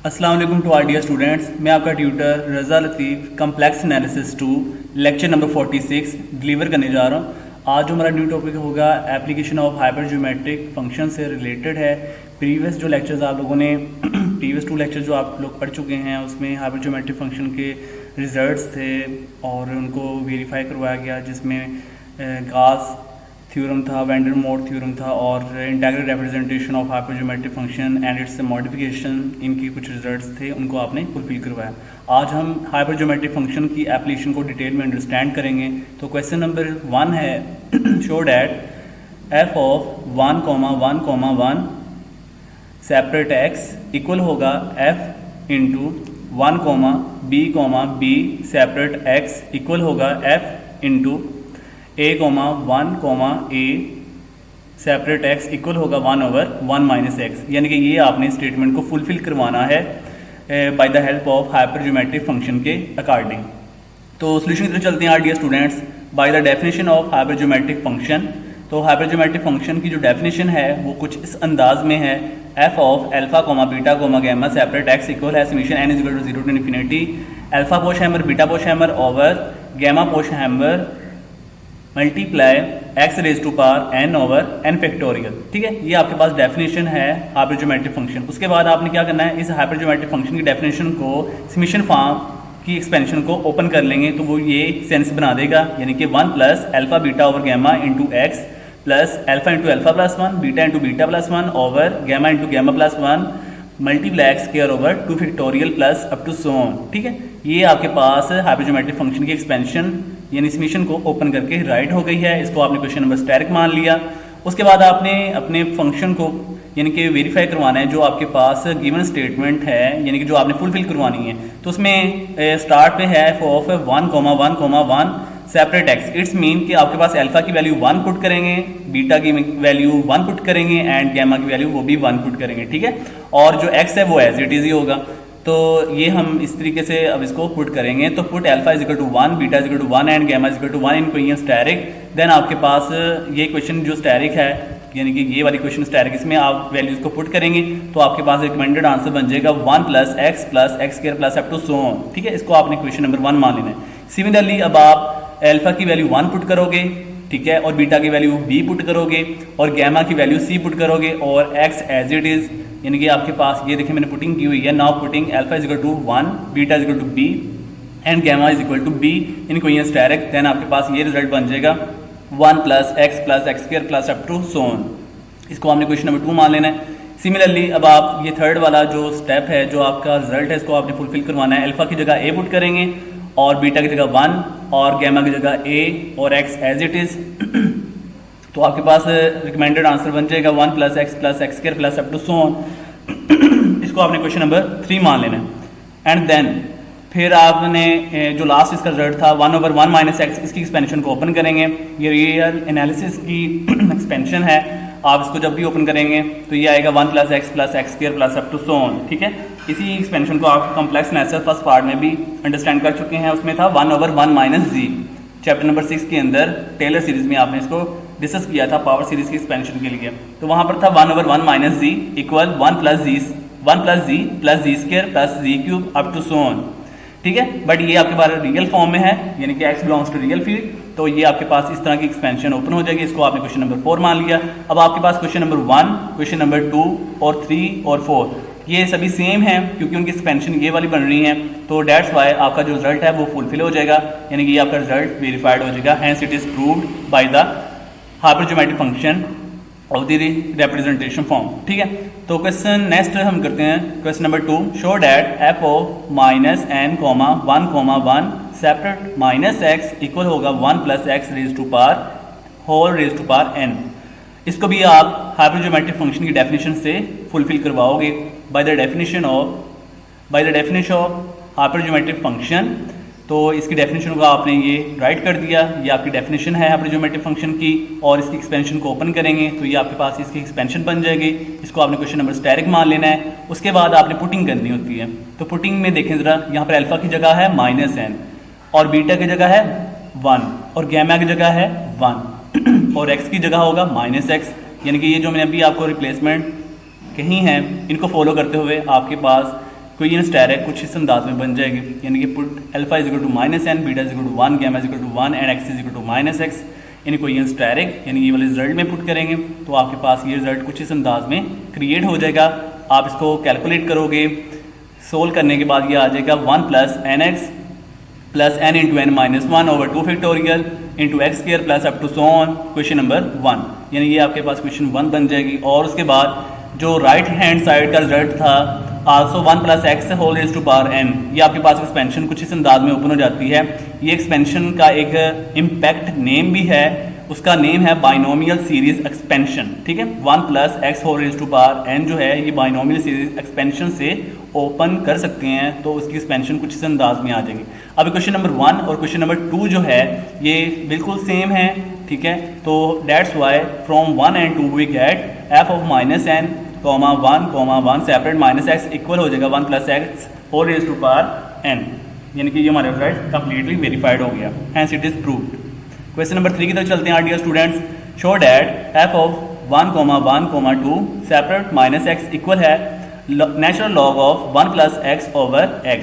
अस्सलाम वालेकुम to are dear students. मैं आपका tutor Raza Latif complex analysis 2 lecture number 46 deliver करने जा रहा हूँ। आज जो हमारा न्यू टॉपिक होगा application of hyper geometric function से रिलेटेड है। प्रीवियस जो लेक्चर्स आप लोगों ने प्रीवियस 2 लेक्चर जो आप लोग पढ़ चुके हैं उसमें हाइपर ज्योमेट्रिक फंक्शन के रिजल्ट्स थे और उनको वेरीफाई करवाया गया, जिसमें गास थ्योरम था, वैंडरमोट थ्योरम था और integral representation of hypergeometric function and its modification, इनकी कुछ रिजल्ट्स थे, उनको आपने फुलफिल करवाया। आज हम हाइपरज्योमेट्रिक फंक्शन की एप्लीकेशन को डिटेल में अंडरस्टैंड करेंगे। तो क्वेश्चन नंबर 1 है show that F of 1,1,1 separate X equal होगा F into 1,b separate X equal होगा F into a,1,a separate x equal होगा 1/1 - x। यानी कि ये आपने स्टेटमेंट को फुलफिल करवाना है by the help of hyper geometric function के अकॉर्डिंग। तो सोल्यूशन की तरफ चलते हैं our dear students. By the definition of hyper geometric function, तो हाइपर ज्योमेट्रिक फंक्शन की जो डेफिनेशन है वो कुछ इस अंदाज में है। F of alpha beta gamma separate X equal है summation n equal to 0 to infinity alpha Pochhammer beta Pochhammer over gamma Pochhammer multiply X raise to power n over n factorial. ठीक है, ये आपके पास definition है hyper geometric function. उसके बाद आपने क्या करना है, इस हाइपर ज्योमेट्रिक फंक्शन की डेफिनेशन को समीशन फॉर्म की एक्सपेंशन को ओपन कर लेंगे तो वो ये सेंस बना देगा, यानी कि 1 plus alpha beta over gamma into x plus alpha into alpha plus 1 beta into beta plus 1 over gamma into gamma plus 1 multiply x square over 2 factorial plus up to so on. ठीक है, ये आपके पास hyper geometric function की expansion यानी summation को open करके right हो गई है। इसको आपने क्वेश्चन नंबर स्टैरिक मान लिया। उसके बाद आपने अपने फंक्शन को यानी कि वेरीफाई करवाना है जो आपके पास गिवन स्टेटमेंट है, यानी कि जो आपने फुलफिल करवानी है। तो उसमें स्टार्ट पे है F of 1,1,1 separate x. It's mean कि आपके पास अल्फा की वैल्यू 1 पुट करेंगे, बीटा की वैल्यू 1 पुट करेंगे एंड गैमा की वैल्यू वो भी 1 पुट करेंगे। ठीक है, और जो एक्स है वो एज इट इज ही होगा। तो ये हम इस तरीके से अब इसको पुट करेंगे। तो put alpha is equal to 1 beta is equal to 1 and gamma is equal to 1 in question asterisk. Then आपके पास ये क्वेश्चन जो स्टैरिक है यानी कि ये वाली क्वेश्चन स्टैरिक, इसमें आप वैल्यूज को पुट करेंगे तो आपके पास रिकमेंडेड आंसर बन जाएगा 1 plus x square plus up to so on. ठीक है, इसको आपने क्वेश्चन नंबर 1 मान लेना है। सिमिलरली अब आप अल्फा की वैल्यू 1 पुट करोगे, ठीक है, और बीटा की वैल्यू b पुट करोगे और गैमा की वैल्यू c पुट करोगे और x एज इट इज, यानी कि आपके पास ये देखिए मैंने पुटिंग की हुई है। Now putting alpha is equal to 1 beta is equal to b and gamma is equal to b in question asterisk. Then आपके पास ये रिजल्ट बन जाएगा 1 plus x square plus up to so on. इसको हमने क्वेश्चन नंबर 2 मान लेना है। सिमिलरली अब आप ये थर्ड वाला जो स्टेप है जो आपका रिजल्ट है इसको आपने फुलफिल करवाना है। अल्फा की जगह a पुट करेंगे और बीटा की जगह 1 और गैमा की जगह a और x एज इट इज। तो आपके पास रिकमेंडेड आंसर बन जाएगा 1 plus x square plus up to so on. इसको आपने क्वेश्चन नंबर 3 मान लेना है। एंड देन फिर आपने जो लास्ट इसका रिजल्ट था 1/1 - x, इसकी एक्सपेंशन को ओपन करेंगे। ये रियल एनालिसिस की एक्सपेंशन है। आप इसको जब भी ओपन करेंगे तो ये आएगा 1 plus x square plus up to so on. ठीक है, इसी एक्सपेंशन को आप कॉम्प्लेक्स एनालिसिस फर्स्ट पार्ट में भी अंडरस्टैंड कर चुके हैं। उसमें था 1/1 - z, चैप्टर नंबर 6 के अंदर टेलर सीरीज में आपने इसको डिस्कस किया था पावर सीरीज की एक्सपेंशन के लिए। तो वहां पर था 1/1 - z equal 1 plus z plus z square plus z cube up to so on. ठीक है, बट ये आपके पास रियल फॉर्म में है, यानी कि x belongs to real field. तो ये आपके पास इस तरह की एक्सपेंशन ओपन हो जाएगी। इसको आपने क्वेश्चन नंबर 4 मान लिया। अब आपके पास क्वेश्चन नंबर 1, क्वेश्चन नंबर 2 और 3 और 4 ये सभी सेम हैं क्योंकि उनकी एक्सपेंशन ये वाली बन रही है। तो डेट्स वाई आपका जो रिजल्ट है वो फुलफिल हो जाएगा, यानी कि ये आपका रिजल्ट वेरीफाइड हो जाएगा। Hence it is proved by the hyper geometric function of the representation form. ठीक है, तो क्वेश्चन नेक्स्ट हम करते हैं question number 2। Show that F of -n,1,1 separate -x equal होगा 1 plus x raise to power n। इसको भी आप हाइपर ज्योमेट्रिक फंक्शन की डेफिनेशन से फुलफिल करवाओगे by the definition of hyper geometric function. तो इसकी डेफिनेशन को आपने ये राइट कर दिया। ये आपकी डेफिनेशन है हाइपर ज्योमेट्रिक फंक्शन की और इसकी एक्सपेंशन को ओपन करेंगे तो ये आपके पास इसकी एक्सपेंशन बन जाएगी। इसको आपने क्वेश्चन नंबर स्टैरिक मान लेना है। उसके बाद आपने पुटिंग करनी होती है। तो पुटिंग में देखें ज़रा, यहाँ पर अल्फा की जगह है -n और बीटा की जगह है 1 और गैमा की जगह है 1 और x की जगह होगा -x, यानी कि ये जो मैंने अभी आपको रिप्लेसमेंट कही हैं इनको फॉलो करते हुए आपके पास कोई स्टेरिक कुछ इस अंदाज में बन जाएगी, यानी कि put alpha is equal to -n, beta is equal to 1, gamma is equal to 1 and x is equal to -x, यानी कोई स्टेरिक यानी ये वाले रिजल्ट में पुट करेंगे तो आपके पास ये रिजल्ट कुछ इस अंदाज में क्रिएट हो जाएगा। आप इसको कैलकुलेट करोगे, सोल्व करने के बाद ये आ जाएगा 1 + nx plus n into n minus 1 over 2 factorial into x square plus up to so on question number 1, यानी ये आपके पास क्वेश्चन 1 बन जाएगी। और उसके बाद जो राइट हैंड साइड का रिजल्ट था also 1 + x whole raise to power n, ये आपके पास एक्सपेंशन कुछ इस अंदाज में ओपन हो जाती है। ये एक्सपेंशन का एक इम्पैक्ट नेम भी है, उसका नेम है बाइनोमियल सीरीज एक्सपेंशन, ठीक है। 1 + x whole raise to power n जो है ये बाइनोमियल सीरीज एक्सपेंशन से ओपन कर सकते हैं, तो उसकी एक्सपेंशन कुछ इस अंदाज में आ जाएगी। अब क्वेश्चन नंबर 1 और क्वेश्चन नंबर 2 जो है ये बिल्कुल सेम है, ठीक है। तो that's why from 1 and 2 we get f of -n, 1, separate -x equal हो जाएगा 1 + x whole raise to power n, यानी कि ये हमारा रिजल्ट कंप्लीटली वेरीफाइड हो गया, hence it is proved. Question number 3 की तरफ चलते हैं dear students. Show that f of 1, 1, 2 separate -x equal है natural log of 1 + x over x।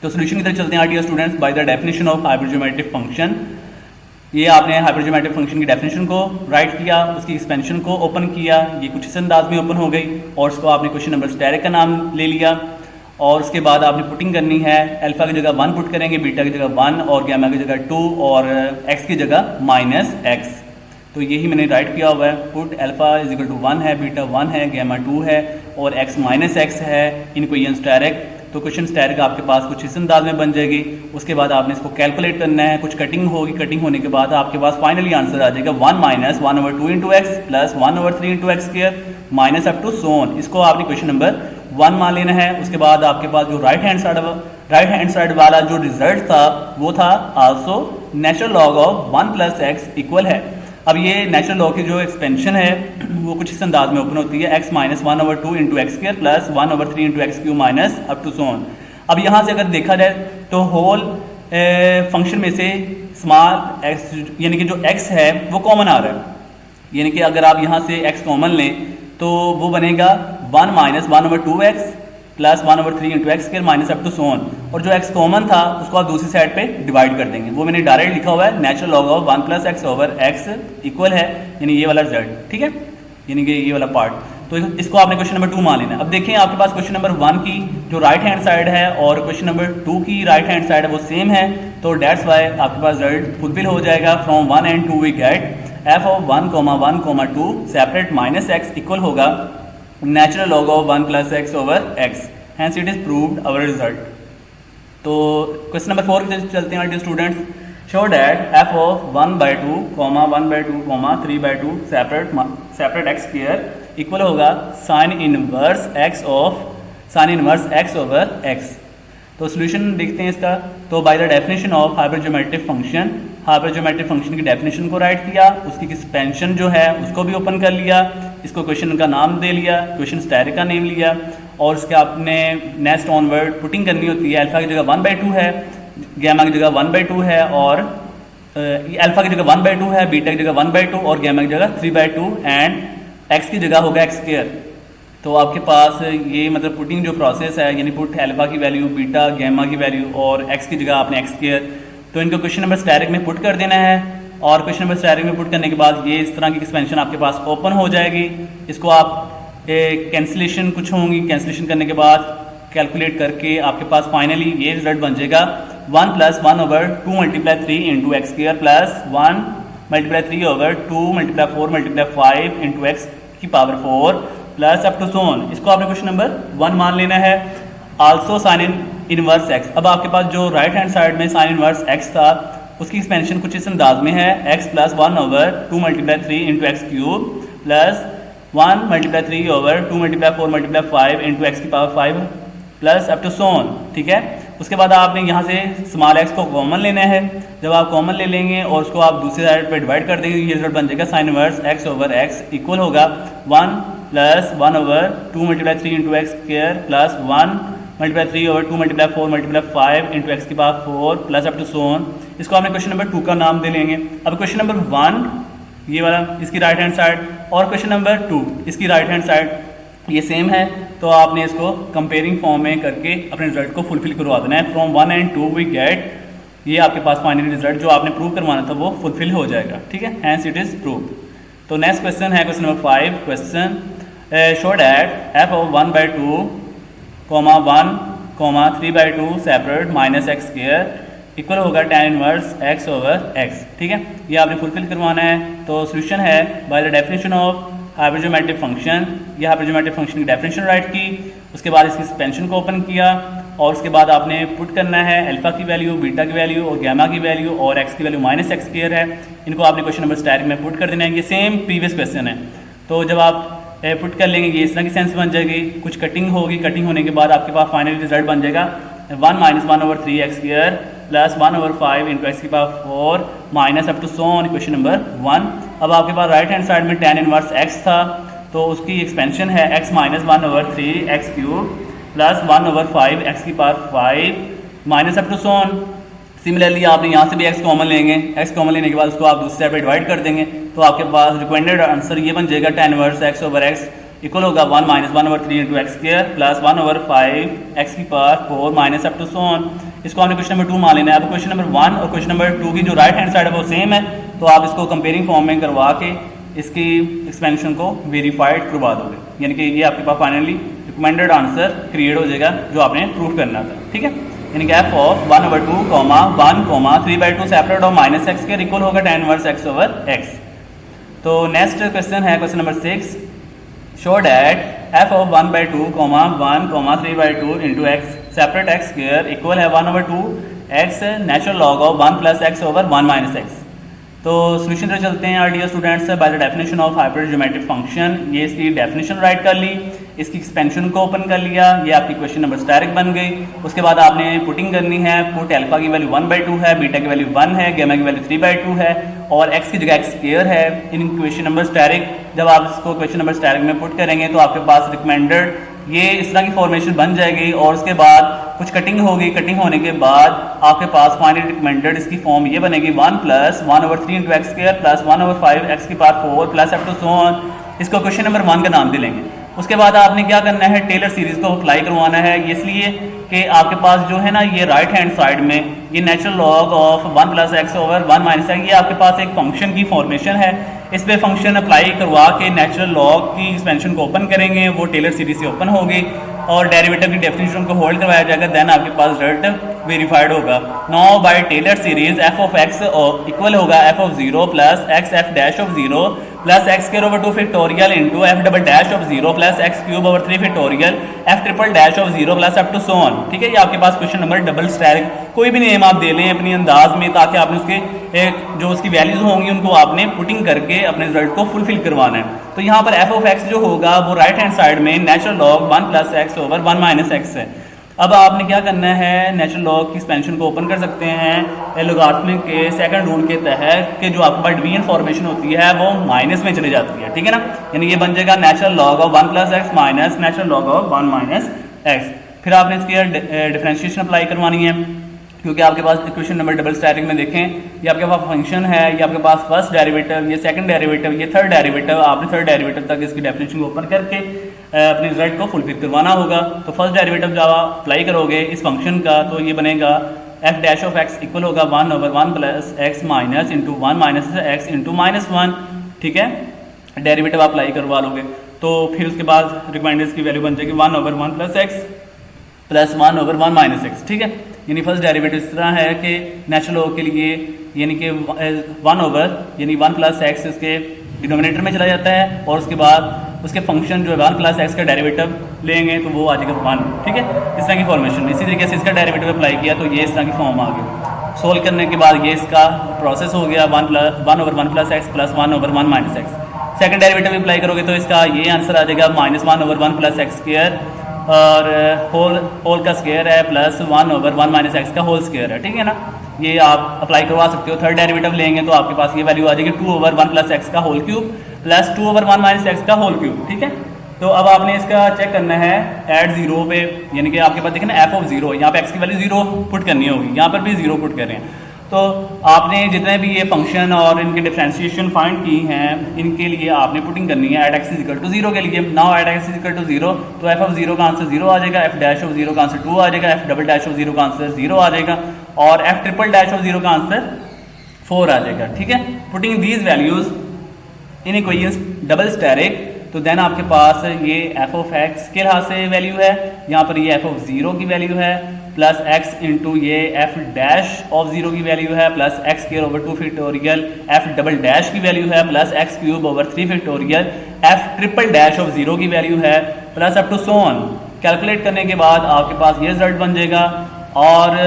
तो सोल्यूशन की तरफ चलते हैं dear students. By the definition of hypergeometric function, ये आपने हाइपरज्योमेट्रिक फंक्शन की डेफिनेशन को राइट किया, उसकी एक्सपेंशन को ओपन किया, ये कुछ इस अंदाज में ओपन हो गई, और उसको आपने क्वेश्चन नंबर स्टेरिक का नाम ले लिया, और उसके बाद आपने पुटिंग करनी है, अल्फा की जगह 1 पुट करेंगे, बीटा की जगह 1 और गैमा की जगह 2 और x की जगह -x। तो यही मैंने राइट किया हुआ है, put alpha is equal to 1 है, बीटा 1 है, गैमा 2 है और x -x है, इनको ये स्टेरिक। तो क्वेश्चन स्टेरिक आपके पास कुछ इस अंदाज में बन जाएगी। उसके बाद आपने इसको कैलकुलेट करना है, कुछ कटिंग होगी, कटिंग होने के बाद आपके पास फाइनली आंसर आ जाएगा 1 - 1 over 2 into x plus 1 over 3 into x square minus up to so on. इसको आपने क्वेश्चन नंबर 1 मान लेना है। उसके बाद आपके पास जो राइट हैंड साइड वाला जो रिजल्ट था वो था also natural log of 1 + x equal है। अब ये नेचुरल लॉग की जो एक्सपेंशन है वो कुछ इस अंदाज में ओपन होती है, x - 1 over 2 into x square plus 1 over 3 into x cube minus up to so on. अब यहाँ से अगर देखा जाए तो होल फंक्शन में से स्मॉल x यानी कि जो x है वो कॉमन आ रहा है, यानी कि अगर आप यहाँ से x कॉमन लें तो वो बनेगा 1 - 1 over 2x plus 1 over 3 into x square minus up to so on, और जो x कॉमन था उसको आप दूसरी साइड पे डिवाइड कर देंगे। वो मैंने डायरेक्ट लिखा हुआ है natural log of 1 + x over x equal है, यानी ये वाला रिजल्ट, ठीक है, यानी कि ये वाला पार्ट। तो इसको आपने क्वेश्चन नंबर 2 मान लेना। अब देखें आपके पास क्वेश्चन नंबर 1 की जो राइट हैंड साइड है और क्वेश्चन नंबर 2 की राइट हैंड साइड है वो सेम है, तो डेट्स वाई आपके पास रिजल्ट फुलफिल हो जाएगा। From 1 and 2 we get f of 1, 1, 2 separate -x equal होगा natural log of 1 + x over x, hence it is proved our result। तो क्वेश्चन नंबर 4 की चलते हैं students. Show that f of 1/2, 1/2, 3/2 separate x square equal होगा sine inverse x over x। तो solution देखते हैं इसका। तो by the definition of hypergeometric function की डेफिनेशन को राइट किया, उसकी एक्सपेंशन जो है उसको भी ओपन कर लिया, इसको क्वेश्चन का नाम दे लिया, क्वेश्चन स्टेरिक का नेम लिया, और उसके आपने नेक्स्ट ऑनवर्ड पुटिंग करनी होती है। अल्फा की जगह 1/2 है, गैमा की जगह 1/2 है, और अल्फा की जगह 1/2 है, बीटा की जगह 1/2 और गैमा की जगह 3/2 एंड एक्स की जगह होगा एक्स स्क्वायर। तो आपके पास ये मतलब पुटिंग जो प्रोसेस है, यानी पुट अल्फा की वैल्यू, बीटा, गैमा की वैल्यू और एक्स की जगह आपने एक्स स्क्वायर, तो इनको क्वेश्चन नंबर स्टेरिक में पुट कर देना है। और क्वेश्चन नंबर स्टेरिक में पुट करने के बाद ये इस तरह की एक्सपेंशन आपके पास ओपन हो जाएगी। इसको आप कैंसिलेशन कुछ होंगी, कैंसिलेशन करने के बाद कैलकुलेट करके आपके पास फाइनली ये रिजल्ट बन जाएगा 1 + 1 over 2 × 3 into x square plus 1 × 3 over 2 × 4 × 5 into x की power 4 plus up to so on. इसको आपने क्वेश्चन नंबर 1 मान लेना है। Also sine inverse x। अब आपके पास जो राइट हैंड साइड में साइन इनवर्स x था उसकी एक्सपेंशन कुछ इस अंदाज में है, x + 1 over 2 × 3 into x cube plus 1 × 3 over 2 × 4 × 5 into x की power 5 plus up to so on, ठीक है। उसके बाद आपने यहाँ से स्मॉल x को कॉमन लेना है। जब आप कॉमन ले लेंगे और उसको आप दूसरी साइड पे डिवाइड कर देंगे, ये रिजल्ट बन जाएगा sine inverse x over x equal होगा 1 + 1 over 2 × 3 into x square plus 1 × 3 over 2 × 4 × 5 into x की power 4 plus up to so on. इसको आपने क्वेश्चन नंबर 2 का नाम दे लेंगे। अब क्वेश्चन नंबर 1 ये वाला इसकी राइट हैंड साइड और क्वेश्चन नंबर 2 इसकी राइट हैंड साइड ये सेम है, तो आपने इसको कंपेयरिंग फॉर्म में करके अपने रिजल्ट को फुलफिल करवा देना है। फ्रॉम 1 and 2 वी गेट, ये आपके पास फाइनल रिजल्ट जो आपने प्रूव करवाना था वो फुलफिल हो जाएगा, ठीक है, हैंस इट इज प्रूव। तो नेक्स्ट क्वेश्चन है question number 5। Question show that f of 1/2, 1, 3/2 separate minus x square equal होगा tan inverse x over x, ठीक है, ये आपने फुलफिल करवाना है। तो सोल्यूशन है by the definition of hypergeometric function, ये हाइपरजोमेट्रिक फंक्शन की डेफिनेशन राइट की, उसके बाद इसकी एक्सपेंशन को ओपन किया और उसके बाद आपने पुट करना है अल्फा की वैल्यू, बीटा की वैल्यू और गामा की वैल्यू और x की वैल्यू माइनस एक्स स्क्वायर है, इनको आपने क्वेश्चन नंबर डायरेक्ट में पुट कर देना है। ये सेम प्रीवियस क्वेश्चन है। तो जब आप पुट कर लेंगे ये इस तरह की सेंस बन जाएगी, कुछ कटिंग होगी, कटिंग होने के बाद आपके पास फाइनल रिजल्ट बन जाएगा 1 - 1/3 x square plus 1/5 into x की power 4 minus up to so on equation number 1। अब आपके पास राइट हैंड साइड में tan इनवर्स x था, तो उसकी एक्सपेंशन है x - 1/3 x cube plus 1/5 x की power 5 minus up to so on. Similarly आपने यहाँ से भी x कॉमन लेंगे, x कॉमन लेने के बाद उसको आप दूसरे पे डिवाइड कर देंगे, तो आपके पास रिकमेंडेड आंसर ये बन जाएगा tan inverse x over x equal होगा 1 - 1/3 into x square plus 1/5 x की power 4 minus up to so on. इसको हमने क्वेश्चन नंबर 2 मान लेना है। अब क्वेश्चन नंबर 1 और क्वेश्चन नंबर 2 की जो राइट हैंड साइड है वो सेम है, तो आप इसको कंपेयरिंग फॉर्म में करवा के इसकी एक्सपेंशन को वेरीफाइड करवा दोगे, यानी कि ये आपके पास फाइनली रिकमेंडेड आंसर क्रिएट हो जाएगा जो आपने प्रूव करना था, ठीक है। यानी कि f ऑफ 1/2, 1, 3/2 सेपरेट और माइनस एक्स के इक्वल होगा tan inverse x over x। तो नेक्स्ट क्वेश्चन है question number 6। Show that f of 1/2, 1, 3/2 into x separate x square equal है 1/2 x natural log of 1 plus x over 1 minus x. तो solution पे चलते हैं dear students, by the definition of hypergeometric function. ये इसकी definition right कर ली, इसकी expansion को ओपन कर लिया, ये आपकी क्वेश्चन नंबर डायरेक्ट बन गई। उसके बाद आपने पुटिंग करनी है, पुट अल्फा की वैल्यू 1/2 है, बीटा की वैल्यू 1 है, गामा की वैल्यू 3/2 है और x की जगह x स्क्वायर है इन क्वेश्चन नंबर डायरेक्ट। जब आप इसको क्वेश्चन नंबर डायरेक्ट में पुट करेंगे तो आपके पास रिकमेंडेड ये इस तरह की फॉर्मेशन बन जाएगी और उसके बाद कुछ कटिंग होगी, कटिंग होने के बाद आपके पास फाइनल रिकमेंडेड इसकी फॉर्म ये बनेगी 1 + 1/3 into x square plus 1/5 x की power 4 plus up to so on. इसको क्वेश्चन नंबर 1 का नाम दे लेंगे। उसके बाद आपने क्या करना है, टेलर सीरीज को अप्लाई करवाना है, इसलिए कि आपके पास जो है ना ये राइट हैंड साइड में ये natural log of 1 plus x over 1 minus x, ये आपके पास एक फंक्शन की फॉर्मेशन है। इस पे फंक्शन अप्लाई करवा के नेचुरल लॉग की एक्सपेंशन को ओपन करेंगे, वो टेलर सीरीज से ओपन होगी और डेरिवेटिव की डेफिनेशन को होल्ड करवाया जाएगा, देन आपके पास रिजल्ट वेरीफाइड होगा। Now by Taylor series f of x equal होगा f of 0 plus x f dash of 0 plus x square over 2 factorial into f double dash of 0 plus x cube over 3 factorial f triple dash of 0 plus up to so on, ठीक है। ये आपके पास question number double stack कोई भी name आप दे लें अपनी अंदाज में, ताकि आपने उसके जो उसकी वैल्यूज होंगी उनको आपने पुटिंग करके अपने रिजल्ट को फुलफिल करवाना है। तो यहाँ पर f ऑफ x जो होगा वो राइट हैंड साइड में natural log 1 plus x over 1 minus x है। अब आपने क्या करना है, नेचुरल लॉग की एक्सपेंशन को ओपन कर सकते हैं लोगारिथमिक के सेकंड रूल के तहत कि जो आपके पास डिवीजन फॉर्मेशन होती है वो माइनस में चली जाती है, ठीक है ना। यानी ये बन जाएगा natural log of 1 plus x minus natural log of 1 minus x. फिर आपने इसकी डिफरेंशिएशन अप्लाई करवानी है, क्योंकि आपके पास इक्वेशन नंबर डबल स्टैटिक में देखें ये आपके पास फंक्शन है, ये आपके पास फर्स्ट डेरिवेटिव, ये सेकंड डेरिवेटिव, ये थर्ड डेरिवेटिव, आपने थर्ड डेरिवेटिव तक इसकी डेफिनेशन को ओपन करके अपने रिजल्ट को फुलफिल करवाना होगा। तो फर्स्ट डेरिवेटिव जब आप अप्लाई करोगे इस फंक्शन का तो ये बनेगा f dash of x equal होगा 1 over 1 plus x minus into 1 minus x into -1, ठीक है। डेरिवेटिव आप अप्लाई करवा लोगे तो फिर उसके बाद रिकमेंडेड की वैल्यू बन जाएगी 1 over 1 plus x plus 1 over 1 minus x, ठीक है। यानी फर्स्ट डेरिवेटिव इस तरह है कि नेचुरल लॉग के लिए यानी कि 1 ओवर यानी 1 प्लस एक्स इसके डिनोमिनेटर में चला जाता है और उसके बाद उसके फंक्शन जो है 1 प्लस एक्स का डेरिवेटिव लेंगे तो वो आ जाएगा 1, ठीक है। इस तरह की फॉर्मेशन, इसी तरीके से इसका डेरिवेटिव अप्लाई किया तो ये इस तरह की फॉर्म आ गई। सोल्व करने के बाद ये इसका प्रोसेस हो गया 1 over 1 plus x plus 1 over 1 minus x. Second derivative apply करोगे तो इसका ये आंसर आ जाएगा -1 ओवर 1 प्लस एक्स स्क्वायर और होल का स्क्वायर है प्लस 1 ओवर 1 माइनस एक्स का होल स्क्वायर है, ठीक है ना। ये आप अप्लाई करवा सकते हो। थर्ड डेरिवेटिव लेंगे तो आपके पास ये वैल्यू आ जाएगी 2 ओवर 1 प्लस एक्स का whole cube plus 2 over 1 minus x का होल क्यूब, ठीक है। तो अब आपने इसका चेक करना है एट 0 पे, यानी कि आपके पास देखें ना f ऑफ 0, यहाँ पे x की वैल्यू 0 पुट करनी होगी, यहाँ पर भी 0 पुट कर रहे हैं। तो आपने जितने भी ये फंक्शन और इनके डिफरेंशिएशन फाइंड की हैं इनके लिए आपने पुटिंग करनी है at x is equal to 0 के लिए। Now at x is equal to 0 तो एफ ऑफ 0 का आंसर 0 आ जाएगा, एफ डैश ऑफ 0 का आंसर 2 आ जाएगा, एफ डबल डैश ऑफ 0 का आंसर 0 आ जाएगा और एफ ट्रिपल डैश ऑफ 0 का आंसर 4 आ जाएगा। ठीक है, putting these values in equations double asterisk, तो देन आपके पास ये एफ ऑफ एक्स के लिहाज से वैल्यू है, यहाँ पर ये एफ ऑफ 0 की वैल्यू है प्लस एक्स इंटू ये एफ डैश ऑफ 0 की वैल्यू है plus x square over 2 factorial f double dash की वैल्यू है plus x cube over 3 factorial f triple dash of 0 की वैल्यू है plus up to so on. Calculate करने के बाद आपके पास ये रिजल्ट बन जाएगा और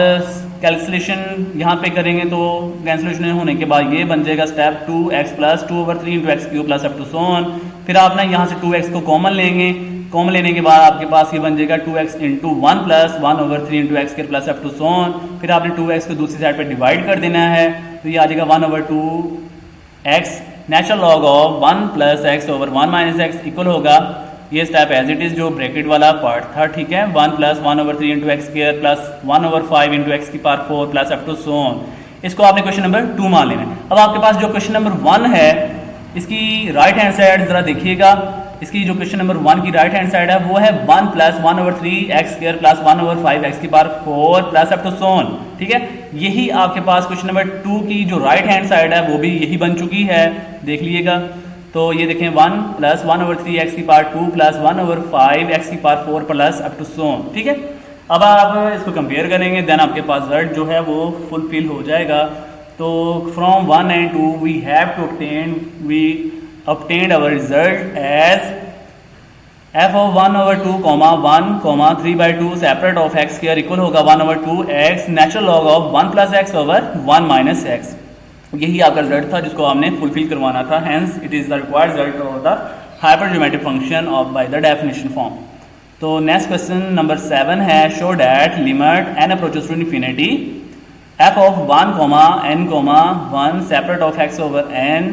कैलकुलेशन यहाँ पे करेंगे तो कैंसिलेशन होने के बाद ये बन जाएगा step 2x plus 2 over 3 into x cube plus up to so on. फिर आप ना यहाँ से 2x को कॉमन लेंगे, कॉमन लेने के बाद आपके पास ये बन जाएगा 2x into 1 plus 1 over 3 into x square plus up to so on. फिर आपने 2x को दूसरी साइड पे डिवाइड कर देना है तो ये आ जाएगा 1 over 2x natural log of 1 plus x over 1 minus x equal होगा ये स्टेप एज इट इज जो ब्रैकेट वाला पार्ट था। ठीक है, 1 plus 1 over 3 into x square plus 1 over 5 into x की power 4 plus up to so on. इसको आपने क्वेश्चन नंबर 2 मान लेना है। अब आपके पास जो क्वेश्चन नंबर 1 है इसकी राइट हैंड साइड जरा देखिएगा, इसकी जो क्वेश्चन नंबर 1 की राइट हैंड साइड है वो है 1 plus 1 over 3 x square plus 1 over 5 x की power 4 plus up to so on. ठीक है, यही आपके पास क्वेश्चन नंबर 2 की जो राइट हैंड साइड है वो भी यही बन चुकी है, देख लीजिएगा। तो ये देखें 1 प्लस 1 ओवर 3 एक्स की पावर 2 प्लस 1 ओवर 5 एक्स की power 4 plus up to so on. ठीक है, अब आप इसको कंपेयर करेंगे देन आपके पास रिजल्ट जो है वो फुलफिल हो जाएगा। तो from 1 and 2 we have to obtained our result as f of 1 over 2 comma 1 comma 3 by 2 separate of x square equal होगा 1 over 2 x natural log of 1 plus x over 1 minus x। यही आपका result था जिसको हमने fulfil करवाना था, hence it is the required result of the hypergeometric function of by the definition form. तो next question number 7 है show that limit n approaches to infinity f of 1 comma n comma 1 separate of x over n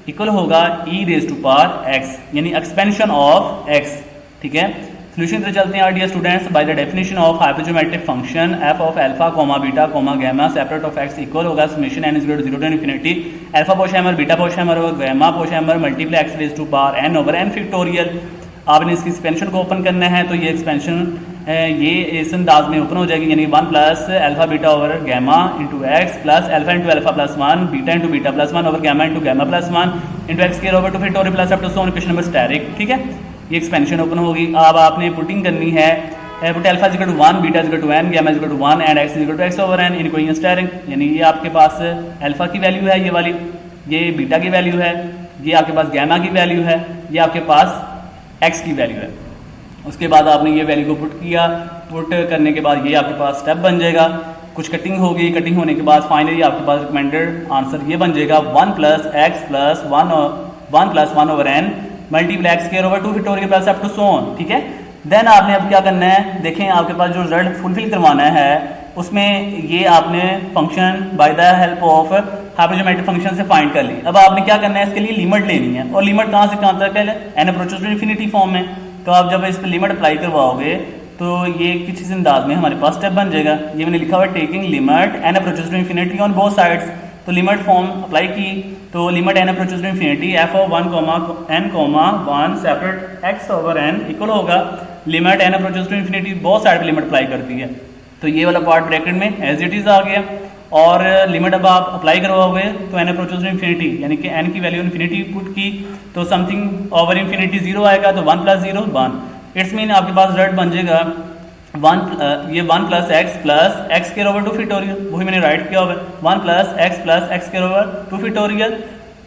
equal होगा e raise to power x यानी expansion of x। ठीक है, solution पर चलते हैं dear students. By the definition of hypergeometric function f of alpha comma beta comma gamma separate of x equal होगा summation n is equal to 0 to infinity alpha Pochhammer beta Pochhammer और gamma Pochhammer multiply x raise to power n over n factorial. आपने इसकी expansion को open करना है तो ये expansion ये इस अंदाज में ओपन हो जाएगी यानी 1 plus alpha beta over gamma into x plus alpha into alpha plus 1 beta into beta plus 1 over gamma into gamma plus 1 into x square over 2 factorial plus up to so on equation number asterisk. ठीक है, ये expansion open होगी। अब आपने putting करनी है put alpha is equal to 1 beta is equal to n gamma is equal to 1 and x is equal to x over n in equation asterisk यानी ये आपके पास अल्फा की वैल्यू है ये वाली, ये बीटा की वैल्यू है, ये आपके पास गैमा की वैल्यू है, ये आपके पास x की वैल्यू है। उसके बाद आपने ये वैल्यू को पुट किया, पुट करने के बाद ये आपके पास स्टेप बन जाएगा, कुछ कटिंग होगी, कटिंग होने के बाद फाइनली आपके पास रिकमेंडेड आंसर ये बन जाएगा 1 plus x plus 1 plus 1 over n multiply x square over 2 factorial plus up to so on. ठीक है, देन आपने अब क्या करना है, देखें आपके पास जो रिजल्ट फुलफिल करवाना है उसमें ये आपने function by the help of hypergeometric function से फाइंड कर ली। अब आपने क्या करना है, इसके लिए लिमिट लेनी है और लिमिट कहाँ से कहाँ तक है, n approaches to infinity form में। तो आप जब इस पर लिमिट अप्लाई करवाओगे तो ये किस इस अंदाज में हमारे पास स्टेप बन जाएगा। ये मैंने लिखा हुआ taking limit n approaches to infinity on both sides. तो लिमिट फॉर्म अप्लाई की तो limit n approaches to infinity f of 1 n 1 separate x over n equal होगा limit n approaches to infinity both side पे limit apply करती है। तो ये वाला पार्ट ब्रैकेट में एज इट इज आ गया और लिमिट अब आप अप्लाई करवाओगे तो n अप्रोचेस टू इन्फिनिटी यानी कि n की वैल्यू इन्फिनिटी पुट की तो समथिंग ओवर इन्फिनिटी 0 आएगा तो 1 प्लस 0 1। इट्स मीन आपके पास रिजल्ट बन जाएगा 1 plus x square over 2 factorial, वही मैंने राइट किया हुआ है 1 plus x square over 2 factorial.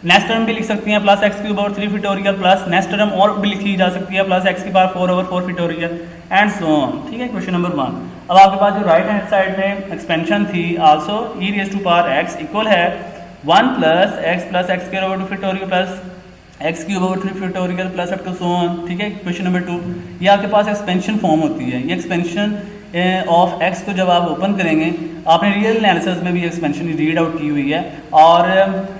Next term भी लिख सकती हैं plus x cube over 3 factorial plus next term और भी लिखी जा सकती है प्लस एक्स की power 4 over 4 factorial and so on. ठीक है, क्वेश्चन नंबर 1। अब आपके पास जो राइट हैंड साइड में एक्सपेंशन थी also e raise to power x equal है 1 plus x square over 2 factorial plus x cube over 3 factorial plus up to so on. ठीक है, क्वेश्चन नंबर 2। ये आपके पास एक्सपेंशन फॉर्म होती है। ये एक्सपेंशन ऑफ x को जब आप ओपन करेंगे, आपने रियल एनालिसिस में भी एक्सपेंशन रीड आउट की हुई है और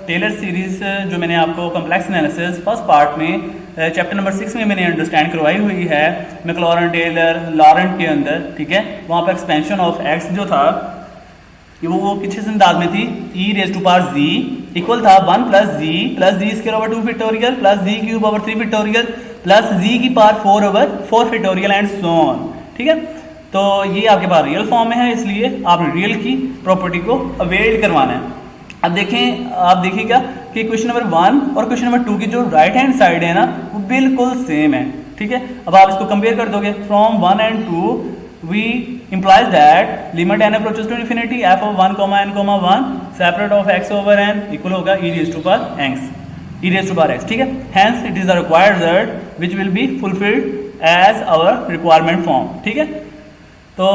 टेलर सीरीज जो मैंने आपको कॉम्प्लेक्स एनालिसिस फर्स्ट पार्ट में चैप्टर नंबर 6 में मैंने अंडरस्टैंड करवाई हुई है मैक्लॉरेन टेलर लॉरेंट के अंदर। ठीक है, वहाँ पर एक्सपेंशन ऑफ x जो था ये वो किस अंदाज में थी, e raise to power z equal था 1 plus z square over 2 factorial plus z cube over 3 factorial plus z की power 4 over 4 factorial and so on. ठीक है, तो ये आपके पास रियल फॉर्म में है, इसलिए आपने रियल की प्रॉपर्टी को अवेल करवाना है। अब देखें, आप देखिएगा कि क्वेश्चन नंबर 1 और क्वेश्चन नंबर 2 की जो राइट हैंड साइड है ना वो बिल्कुल सेम है। ठीक है, अब आप इसको कंपेयर कर दोगे from 1 and 2 we implies that limit n approaches to infinity f of 1 comma n comma 1 separate of x over n equal होगा e raised to power x। ठीक है, hence it is the required result which will be fulfilled as our requirement form। ठीक है, तो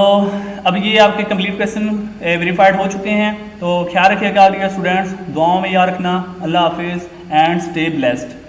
अब ये आपके complete question verified हो चुके हैं। तो ख्याल रखिएगा डियर स्टूडेंट्स, दुआओं में याद रखना। अल्लाह हाफिज़ एंड स्टे ब्लेस्ड।